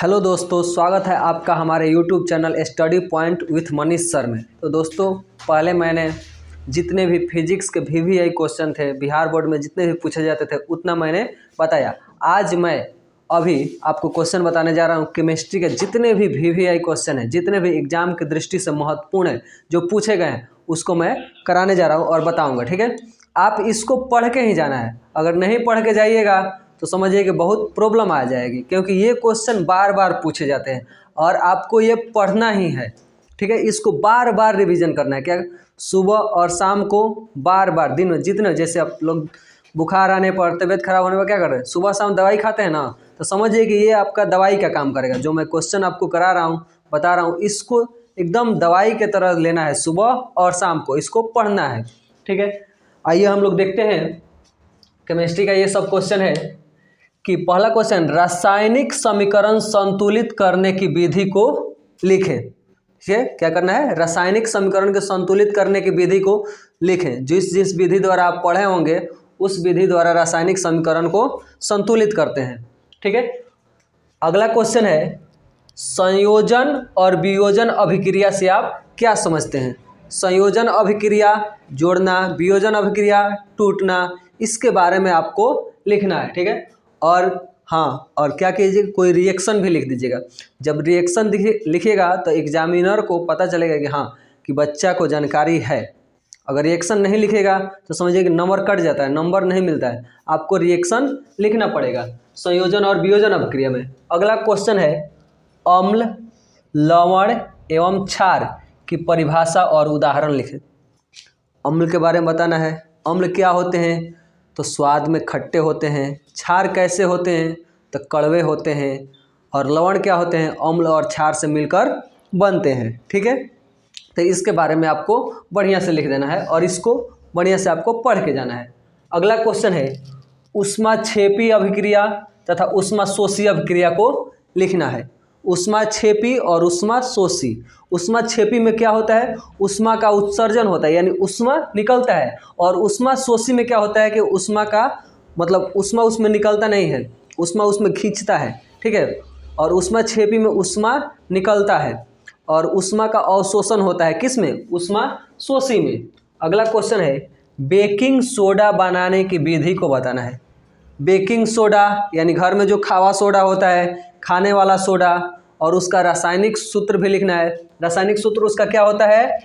Hello दोस्तों, स्वागत है आपका हमारे YouTube channel study point with Manish sir में। तो दोस्तों, पहले मैंने जितने भी फिजिक्स के VVI क्वेश्चन थे बिहार बोर्ड में जितने भी पूछे जाते थे उतना मैंने बताया। आज मैं अभी आपको क्वेश्चन बताने जा रहा हूँ केमिस्ट्री के जितने भी VVI क्वेश्चन हैं, जितने भी एग्जाम की दृष्टि से महत्वपूर्ण है जो पूछे गए हैं उसको मैं कराने जा रहा हूँ और बताऊँगा। ठीक है, आप इसको पढ़ के ही जाना है। अगर नहीं पढ़ के जाइएगा तो समझिए कि बहुत प्रॉब्लम आ जाएगी, क्योंकि ये क्वेश्चन बार बार पूछे जाते हैं और आपको ये पढ़ना ही है। ठीक है, इसको बार बार रिवीजन करना है। क्या सुबह और शाम को बार बार दिन में जितने, जैसे आप लोग बुखार आने पर, तबीयत खराब होने पर क्या कर रहे हैं, सुबह शाम दवाई खाते हैं ना, तो समझिए कि ये आपका दवाई का काम करेगा। जो मैं क्वेश्चन आपको करा रहा हूँ, बता रहा हूँ, इसको एकदम दवाई की तरह लेना है। सुबह और शाम को इसको पढ़ना है। ठीक है, आइए हम लोग देखते हैं केमिस्ट्री का ये सब क्वेश्चन है कि पहला क्वेश्चन, रासायनिक समीकरण संतुलित करने की विधि को लिखें। ठीक है, क्या करना है, रासायनिक समीकरण के संतुलित करने की विधि को लिखें। जिस जिस विधि द्वारा आप पढ़े होंगे उस विधि द्वारा रासायनिक समीकरण को संतुलित करते हैं। ठीक है, अगला क्वेश्चन है, संयोजन और वियोजन अभिक्रिया से आप क्या समझते हैं। संयोजन अभिक्रिया जोड़ना, वियोजन अभिक्रिया टूटना, इसके बारे में आपको लिखना है। ठीक है, और हाँ, और क्या कीजिएगा, कोई रिएक्शन भी लिख दीजिएगा। जब रिएक्शन लिखिएगा तो एग्जामिनर को पता चलेगा कि हाँ कि बच्चा को जानकारी है। अगर रिएक्शन नहीं लिखेगा तो समझिए कि नंबर कट जाता है, नंबर नहीं मिलता है। आपको रिएक्शन लिखना पड़ेगा संयोजन और वियोजन अभिक्रिया में। अगला क्वेश्चन है, अम्ल, लवण एवं क्षार की परिभाषा और उदाहरण लिखें। अम्ल के बारे में बताना है। अम्ल क्या होते हैं, तो स्वाद में खट्टे होते हैं। क्षार कैसे होते हैं, तो कड़वे होते हैं। और लवण क्या होते हैं, अम्ल और क्षार से मिलकर बनते हैं। ठीक है, तो इसके बारे में आपको बढ़िया से लिख देना है और इसको बढ़िया से आपको पढ़ के जाना है। अगला क्वेश्चन है, ऊष्माक्षेपी अभिक्रिया तथा ऊष्माशोषी अभिक्रिया को लिखना है। ऊष्माक्षेपी और ऊष्माशोषी। ऊष्माक्षेपी में क्या होता है, ऊष्मा का उत्सर्जन होता है, यानी ऊष्मा निकलता है। और ऊष्माशोषी में क्या होता है कि ऊष्मा का मतलब ऊष्मा उसमें निकलता नहीं है, ऊष्मा उसमें खींचता है। ठीक है, और ऊष्माक्षेपी में ऊष्मा निकलता है और ऊष्मा का अवशोषण होता है किसमें, ऊष्माशोषी में। अगला क्वेश्चन है, बेकिंग सोडा बनाने की विधि को बताना है। बेकिंग सोडा यानी घर में जो खावा सोडा होता है, खाने वाला सोडा, और उसका रासायनिक सूत्र भी लिखना है। रासायनिक सूत्र उसका क्या होता है,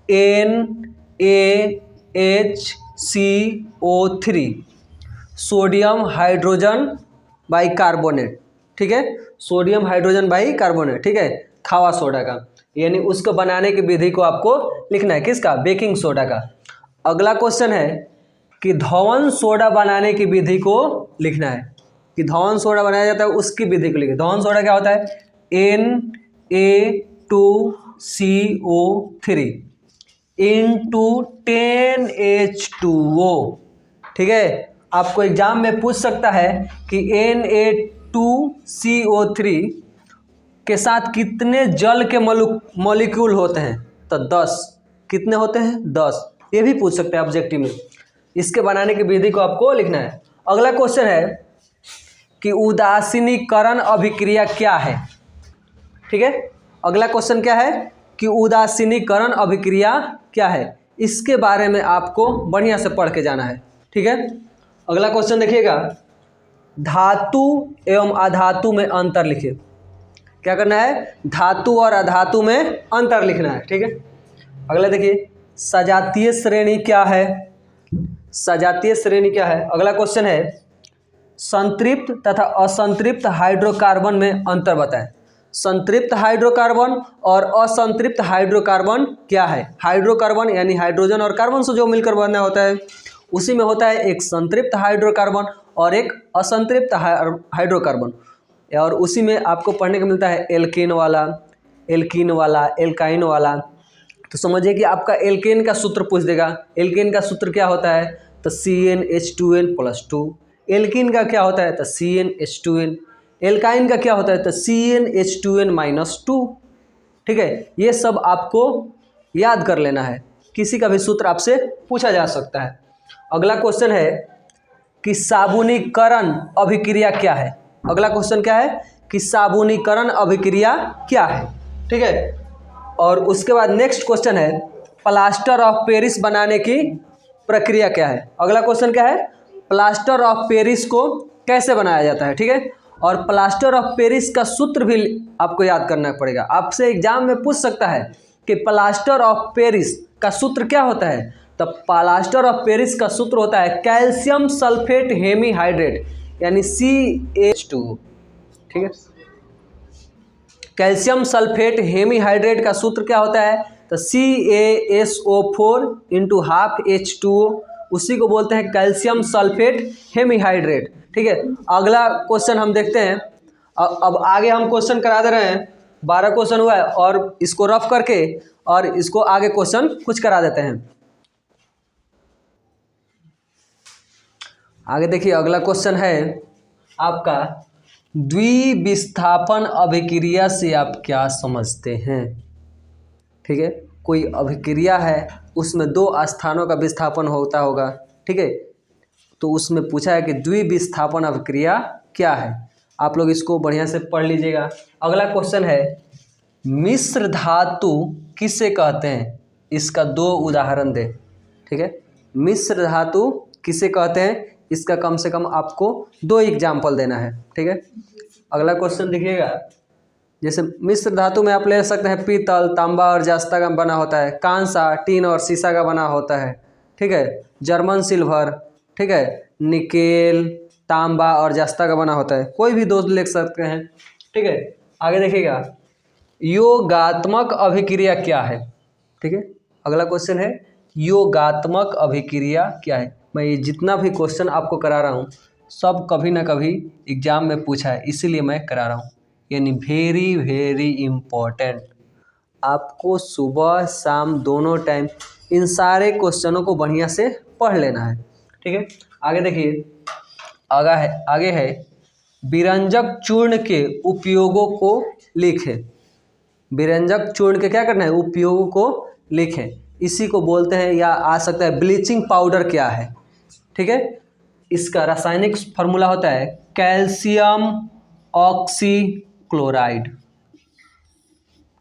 NaHCO3, सोडियम हाइड्रोजन बाइकार्बोनेट। ठीक है, सोडियम हाइड्रोजन बाइकार्बोनेट। ठीक है, खावा सोडा का, यानी उसको बनाने की विधि को आपको लिखना है, किसका, बेकिंग सोडा का। अगला क्वेश्चन है कि धवन सोडा बनाने की विधि को लिखना है। कि धवन सोडा बनाया जाता है उसकी विधि को लिखिए। धवन सोडा क्या होता है, Na2CO3 इंटू 10H2O। ठीक है, आपको एग्जाम में पूछ सकता है कि Na2CO3 के साथ कितने जल के मॉलिक्यूल होते हैं, तो 10। कितने होते हैं, 10। ये भी पूछ सकते हैं ऑब्जेक्टिव में। इसके बनाने की विधि को आपको लिखना है। अगला क्वेश्चन है कि उदासीनीकरण अभिक्रिया क्या है। ठीक है, अगला क्वेश्चन क्या है कि उदासीनीकरण अभिक्रिया क्या है, इसके बारे में आपको बढ़िया से पढ़ के जाना है। ठीक है, अगला क्वेश्चन देखिएगा, धातु एवं अधातु में अंतर लिखिए। क्या करना है, धातु और अधातु में अंतर लिखना है। ठीक है, अगला देखिए, सजातीय श्रेणी क्या है। सजातीय श्रेणी क्या है। अगला क्वेश्चन है, संतृप्त तथा असंतृप्त हाइड्रोकार्बन में अंतर बताएं। संतृप्त हाइड्रोकार्बन और असंतृप्त हाइड्रोकार्बन क्या है। हाइड्रोकार्बन यानी हाइड्रोजन और कार्बन से जो मिलकर बना होता है, उसी में होता है एक संतृप्त हाइड्रोकार्बन और एक असंतृप्त हाइड्रोकार्बन। और उसी में आपको पढ़ने को मिलता है एल्केन वाला, एल्कीन वाला, एल्काइन वाला। तो समझिए कि आपका एल्केन का सूत्र पूछ देगा। एल्केन का सूत्र क्या होता है, तो CnH2n+2। एल्कीन का क्या होता है, तो CnH2n। एल्काइन का क्या होता है, तो CnH2n-2। ठीक है, ये सब आपको याद कर लेना है, किसी का भी सूत्र आपसे पूछा जा सकता है। अगला क्वेश्चन है कि साबुनीकरण अभिक्रिया क्या है। अगला क्वेश्चन क्या है कि साबुनीकरण अभिक्रिया क्या है। ठीक है, और उसके बाद नेक्स्ट क्वेश्चन है प्लास्टर ऑफ पेरिस बनाने की प्रक्रिया क्या है। अगला क्वेश्चन क्या है, प्लास्टर ऑफ पेरिस को कैसे बनाया जाता है। ठीक है, और प्लास्टर ऑफ पेरिस का सूत्र भी आपको याद करना पड़ेगा। आपसे एग्जाम में पूछ सकता है कि प्लास्टर ऑफ पेरिस का सूत्र क्या होता है। तो प्लास्टर ऑफ पेरिस का सूत्र होता है कैल्शियम सल्फेट हेमीहाइड्रेट यानी CH2। ठीक है, कैल्शियम सल्फेट हेमीहाइड्रेट का सूत्र क्या होता है, तो CaSO4 × ½ H2O, उसी को बोलते हैं कैल्शियम सल्फेट हेमीहाइड्रेट। ठीक है, अगला क्वेश्चन हम देखते हैं। अब आगे हम क्वेश्चन करा दे रहे हैं, 12 क्वेश्चन हुआ है और इसको रफ करके और इसको आगे क्वेश्चन कुछ करा देते हैं। आगे देखिए, अगला क्वेश्चन है आपका द्विविस्थापन अभिक्रिया से आप क्या समझते हैं। ठीक है, कोई अभिक्रिया है उसमें 2 स्थानों का विस्थापन होता होगा। ठीक है, तो उसमें पूछा है कि द्विविस्थापन अभिक्रिया क्या है। आप लोग इसको बढ़िया से पढ़ लीजिएगा। अगला क्वेश्चन है मिश्र धातु किसे कहते हैं, इसका 2 उदाहरण दे। ठीक है, मिश्र धातु किसे कहते हैं, इसका कम से कम आपको 2 एग्जाम्पल देना है। ठीक है, अगला क्वेश्चन देखिएगा, जैसे मिश्र धातु में आप ले सकते हैं पीतल, तांबा और जस्ता का बना होता है, कांसा, टीन और सीसा का बना होता है। ठीक है, जर्मन सिल्वर, ठीक है, निकेल, तांबा और जस्ता का बना होता है। कोई भी 2 लिख सकते हैं। ठीक है, आगे देखिएगा योगात्मक अभिक्रिया क्या है। ठीक है, अगला क्वेश्चन है योगात्मक अभिक्रिया क्या है। मैं ये जितना भी क्वेश्चन आपको करा रहा हूँ सब कभी ना कभी एग्जाम में पूछा है, इसीलिए मैं करा रहा हूँ, यानी वेरी वेरी इम्पोर्टेंट। आपको सुबह शाम दोनों टाइम इन सारे क्वेश्चनों को बढ़िया से पढ़ लेना है। ठीक है, आगे देखिए, आगे है विरंजक चूर्ण के उपयोगों को लिखें। विरंजक चूर्ण के क्या करना है, उपयोगों को लिखें। इसी को बोलते हैं, या आ सकता है ब्लीचिंग पाउडर क्या है। ठीक है, इसका रासायनिक फार्मूला होता है कैल्शियम ऑक्सीक्लोराइड।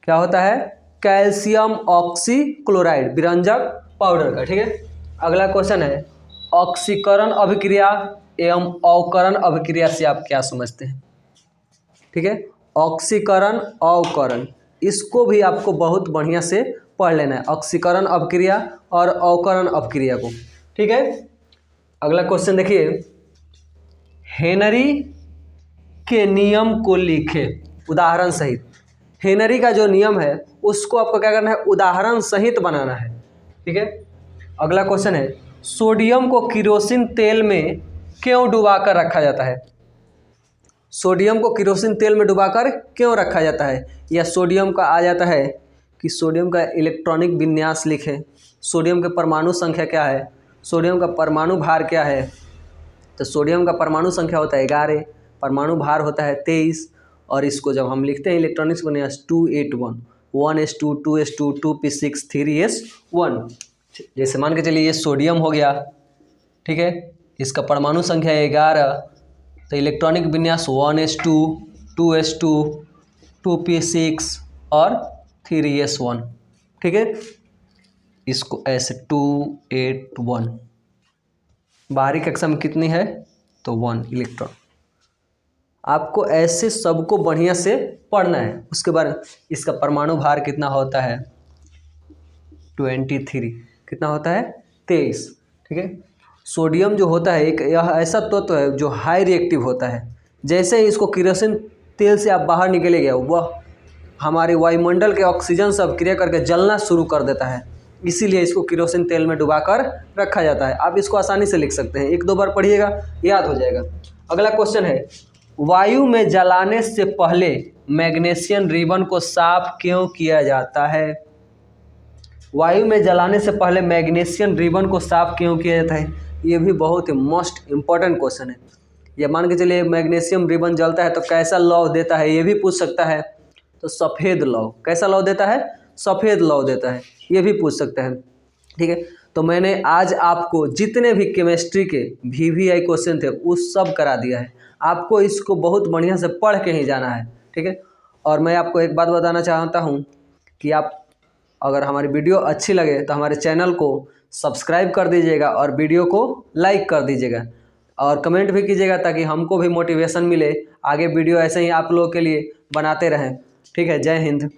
क्या होता है, कैल्शियम ऑक्सीक्लोराइड विरंजक पाउडर का। ठीक है, अगला क्वेश्चन है ऑक्सीकरण अभिक्रिया एवं अवकरण अभिक्रिया से आप क्या समझते हैं। ठीक है, ऑक्सीकरण अवकरण, इसको भी आपको बहुत बढ़िया से पढ़ लेना है, ऑक्सीकरण अभिक्रिया और अवकरण अभिक्रिया को। ठीक है, अगला क्वेश्चन देखिए हेनरी के नियम को लिखे उदाहरण सहित। हेनरी का जो नियम है उसको आपको क्या करना है, उदाहरण सहित बनाना है। ठीक है, अगला क्वेश्चन है सोडियम को किरोसिन तेल में क्यों डुबाकर रखा जाता है। सोडियम को किरोसिन तेल में डुबाकर क्यों रखा जाता है, या सोडियम का आ जाता है कि सोडियम का इलेक्ट्रॉनिक विन्यास लिखें, सोडियम के परमाणु संख्या क्या है, सोडियम का परमाणु भार क्या है। तो सोडियम का परमाणु संख्या होता है 11, परमाणु भार होता है 23, और इसको जब हम लिखते हैं इलेक्ट्रॉनिक्स विन्यास 281, 1s2, 2s2, 2p6, 3s1। जैसे मान के चलिए ये सोडियम हो गया। ठीक है, इसका परमाणु संख्या 11, तो इलेक्ट्रॉनिक विन्यास 1s2, 2s2, 2p6 और 3s1। ठीक है, इसको ऐसे 281, बाहरी कक्षा में कितनी है तो 1 इलेक्ट्रॉन। आपको ऐसे सबको बढ़िया से पढ़ना है। उसके बाद इसका परमाणु भार कितना होता है 23, कितना होता है 23। ठीक है, सोडियम जो होता है एक यह ऐसा तत्व है जो हाई रिएक्टिव होता है। जैसे ही इसको किरोसिन तेल से आप बाहर निकलेगा वह हमारे वायुमंडल के ऑक्सीजन से अभिक्रिया करके जलना शुरू कर देता है, इसीलिए इसको किरोसिन तेल में डुबाकर रखा जाता है। आप इसको आसानी से लिख सकते हैं, 1-2 बार पढ़िएगा याद हो जाएगा। अगला क्वेश्चन है वायु में जलाने से पहले मैग्नीशियम रिबन को साफ क्यों किया जाता है। वायु में जलाने से पहले मैग्नीशियम रिबन को साफ क्यों किया जाता है, ये भी बहुत ही मोस्ट इम्पॉर्टेंट क्वेश्चन है। ये मान के चलिए मैग्नीशियम रिबन जलता है तो कैसा लौ देता है, ये भी पूछ सकता है। तो सफ़ेद लौ, कैसा लौ देता है, सफ़ेद लौ देता है, ये भी पूछ सकता है। ठीक है, तो मैंने आज आपको जितने भी केमिस्ट्री के VVI क्वेश्चन थे वो सब करा दिया है। आपको इसको बहुत बढ़िया से पढ़ के ही जाना है, ठीक है। और मैं आपको एक बात बताना चाहता हूँ कि आप अगर हमारी वीडियो अच्छी लगे तो हमारे चैनल को सब्सक्राइब कर दीजिएगा और वीडियो को लाइक कर दीजिएगा और कमेंट भी कीजिएगा ताकि हमको भी मोटिवेशन मिले, आगे वीडियो ऐसे ही आप लोगों के लिए बनाते रहें। ठीक है, जय हिंद।